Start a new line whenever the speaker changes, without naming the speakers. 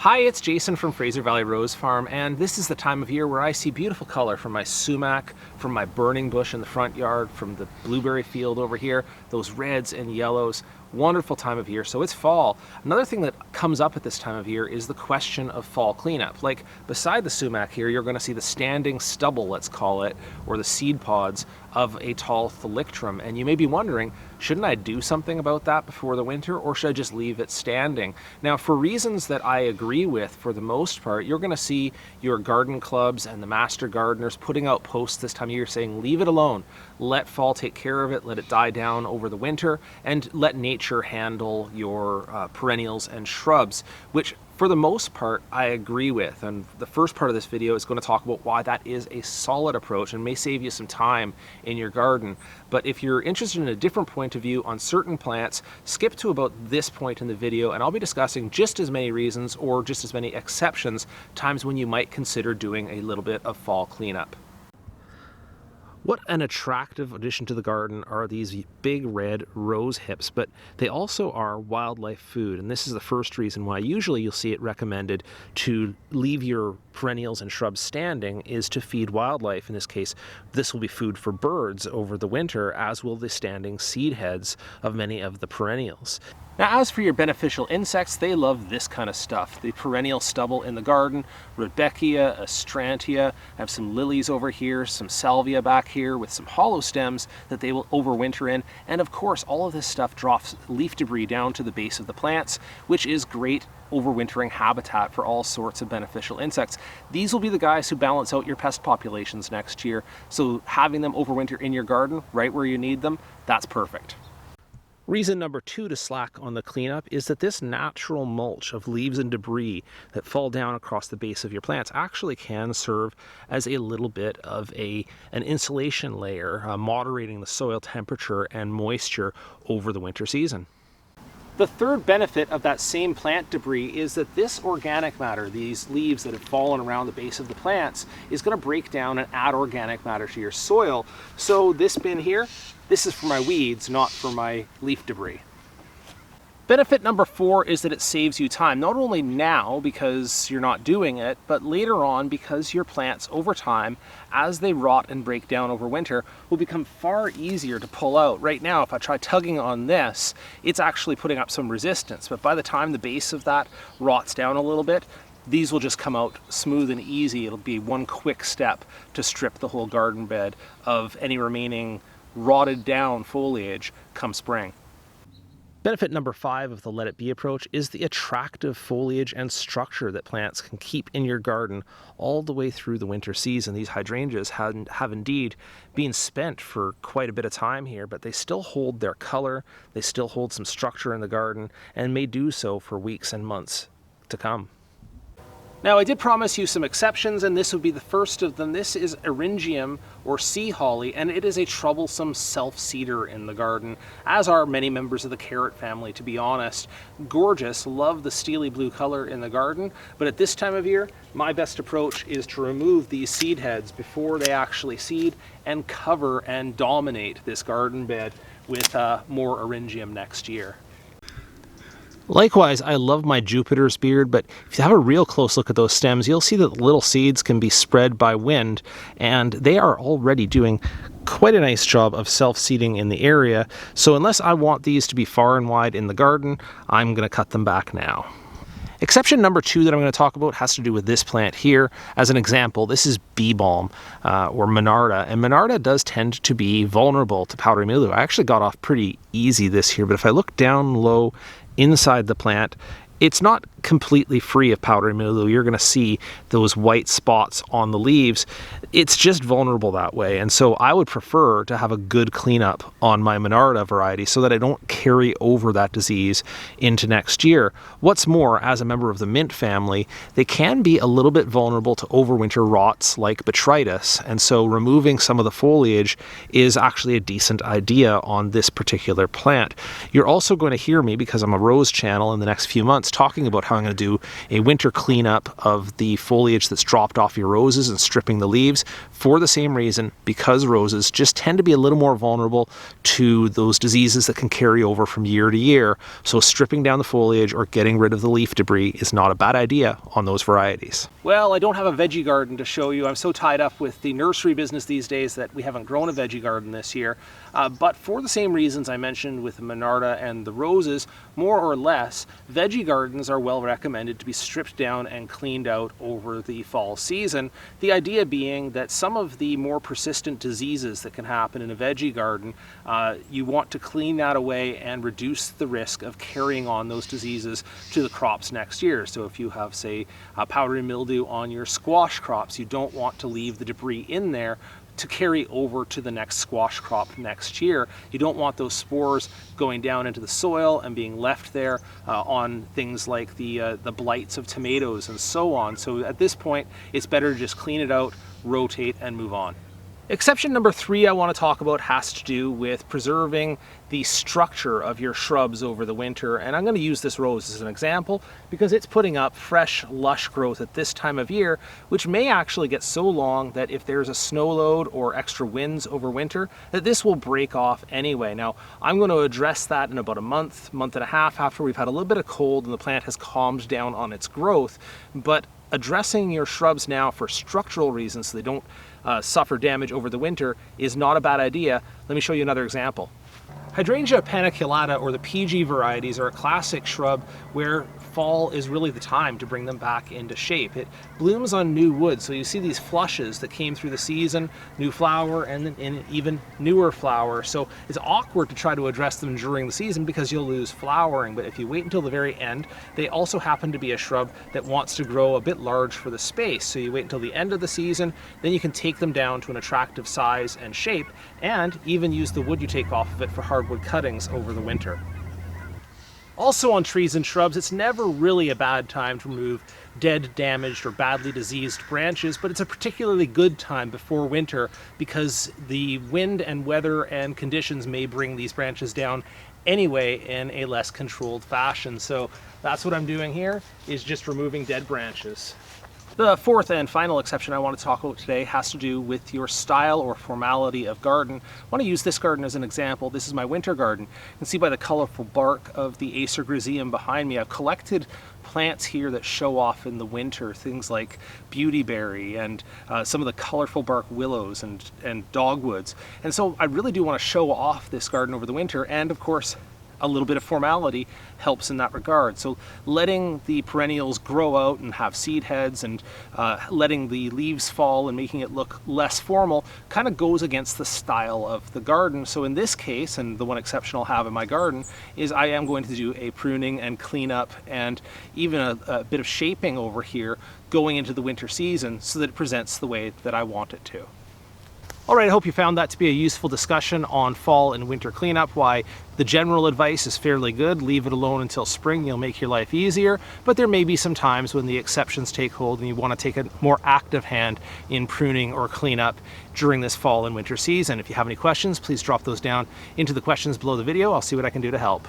Hi, it's Jason from Fraser Valley Rose Farm, and this is the time of year where I see beautiful color from my sumac, from my burning bush in the front yard, from the blueberry field over here, those reds and yellows. Wonderful time of year. So it's fall. Another thing that comes up at this time of year is the question of fall cleanup. Like beside the sumac here, you're going to see the standing stubble, let's call it, or the seed pods of a tall thalictrum. And you may be wondering, shouldn't I do something about that before the winter, or should I just leave it standing? Now, for reasons that I agree with, for the most part, you're going to see your garden clubs and the master gardeners putting out posts this time of year saying, leave it alone. Let fall take care of it, let it die down over the winter, and let nature handle your perennials and shrubs, which for the most part I agree with. And the first part of this video is going to talk about why that is a solid approach and may save you some time in your garden. But if you're interested in a different point of view on certain plants, skip to about this point in the video and I'll be discussing just as many reasons or just as many exceptions, times when you might consider doing a little bit of fall cleanup. What an attractive addition to the garden are these big red rose hips, but they also are wildlife food. And this is the first reason why usually you'll see it recommended to leave your perennials and shrubs standing is to feed wildlife. In this case, this will be food for birds over the winter, as will the standing seed heads of many of the perennials. Now, as for your beneficial insects, they love this kind of stuff. The perennial stubble in the garden, Rudbeckia, Astrantia, I have some lilies over here, some salvia back here with some hollow stems that they will overwinter in. And of course, all of this stuff drops leaf debris down to the base of the plants, which is great overwintering habitat for all sorts of beneficial insects. These will be the guys who balance out your pest populations next year. So having them overwinter in your garden, right where you need them, that's perfect. Reason number two to slack on the cleanup is that this natural mulch of leaves and debris that fall down across the base of your plants actually can serve as a little bit of an insulation layer, moderating the soil temperature and moisture over the winter season. The third benefit of that same plant debris is that this organic matter, these leaves that have fallen around the base of the plants, is going to break down and add organic matter to your soil. So this bin here, this is for my weeds, not for my leaf debris. Benefit number four is that it saves you time, not only now because you're not doing it, but later on because your plants over time, as they rot and break down over winter, will become far easier to pull out. Right now, if I try tugging on this, it's actually putting up some resistance, but by the time the base of that rots down a little bit, these will just come out smooth and easy. It'll be one quick step to strip the whole garden bed of any remaining rotted down foliage come spring. Benefit number five of the let it be approach is the attractive foliage and structure that plants can keep in your garden all the way through the winter season. These hydrangeas have indeed been spent for quite a bit of time here, but they still hold their color, they still hold some structure in the garden, and may do so for weeks and months to come. Now, I did promise you some exceptions, and this would be the first of them. This is Arium Sea Holly, and it is a troublesome self-seeder in the garden, as are many members of the carrot family, to be honest. Gorgeous, love the steely blue color in the garden, but at this time of year, my best approach is to remove these seed heads before they actually seed and cover and dominate this garden bed with more Arium next year. Likewise, I love my Jupiter's beard, but if you have a real close look at those stems, you'll see that the little seeds can be spread by wind, and they are already doing quite a nice job of self-seeding in the area. So unless I want these to be far and wide in the garden, I'm going to cut them back now. Exception number two that I'm going to talk about has to do with this plant here. As an example, this is bee balm or Monarda, and Monarda does tend to be vulnerable to powdery mildew. I actually got off pretty easy this year, but if I look down low inside the plant, it's not completely free of powdery mildew. You're going to see those white spots on the leaves. It's just vulnerable that way, and so I would prefer to have a good cleanup on my Monarda variety so that I don't carry over that disease into next year. What's more, as a member of the mint family, they can be a little bit vulnerable to overwinter rots like botrytis, and so removing some of the foliage is actually a decent idea on this particular plant. You're also going to hear me, because I'm a rose channel, in the next few months episodes talking about how I'm going to do a winter cleanup of the foliage that's dropped off your roses and stripping the leaves for the same reason, because roses just tend to be a little more vulnerable to those diseases that can carry over from year to year. So stripping down the foliage or getting rid of the leaf debris is not a bad idea on those varieties. Well, I don't have a veggie garden to show you. I'm so tied up with the nursery business these days that we haven't grown a veggie garden this year. But for the same reasons I mentioned with the Monarda and the roses, more or less, veggie gardens are well recommended to be stripped down and cleaned out over the fall season. The idea being that some of the more persistent diseases that can happen in a veggie garden, you want to clean that away and reduce the risk of carrying on those diseases to the crops next year. So if you have, say, powdery mildew on your squash crops, you don't want to leave the debris in there to carry over to the next squash crop next year. You don't want those spores going down into the soil and being left there on things like the blights of tomatoes and so on. So at this point, it's better to just clean it out, rotate, and move on. Exception number 3 I want to talk about has to do with preserving the structure of your shrubs over the winter. And I'm going to use this rose as an example because it's putting up fresh, lush growth at this time of year, which may actually get so long that if there's a snow load or extra winds over winter, that this will break off anyway. Now, I'm going to address that in about a month, month and a half after we've had a little bit of cold and the plant has calmed down on its growth. But addressing your shrubs now for structural reasons so they don't suffer damage over the winter is not a bad idea. Let me show you another example. Hydrangea paniculata, or the PG varieties, are a classic shrub where fall is really the time to bring them back into shape. It blooms on new wood, so you see these flushes that came through the season, new flower, and then even newer flower. So it's awkward to try to address them during the season because you'll lose flowering, but if you wait until the very end, they also happen to be a shrub that wants to grow a bit large for the space. So you wait until the end of the season, then you can take them down to an attractive size and shape, and even use the wood you take off of it for hardwood cuttings over the winter. Also on trees and shrubs, it's never really a bad time to remove dead, damaged, or badly diseased branches, but it's a particularly good time before winter because the wind and weather and conditions may bring these branches down anyway in a less controlled fashion. So that's what I'm doing here, is just removing dead branches. The fourth and final exception I want to talk about today has to do with your style or formality of garden. I want to use this garden as an example. This is my winter garden. You can see by the colorful bark of the Acer griseum behind me, I've collected plants here that show off in the winter, things like beautyberry and some of the colorful bark willows and dogwoods. And so I really do want to show off this garden over the winter, and of course a little bit of formality helps in that regard. So letting the perennials grow out and have seed heads and letting the leaves fall and making it look less formal kind of goes against the style of the garden. So in this case, and the one exception I'll have in my garden, is I am going to do a pruning and cleanup and even a bit of shaping over here going into the winter season so that it presents the way that I want it to. All right, I hope you found that to be a useful discussion on fall and winter cleanup. Why the general advice is fairly good. Leave it alone until spring, you'll make your life easier. But there may be some times when the exceptions take hold and you want to take a more active hand in pruning or cleanup during this fall and winter season. If you have any questions, please drop those down into the questions below the video. I'll see what I can do to help.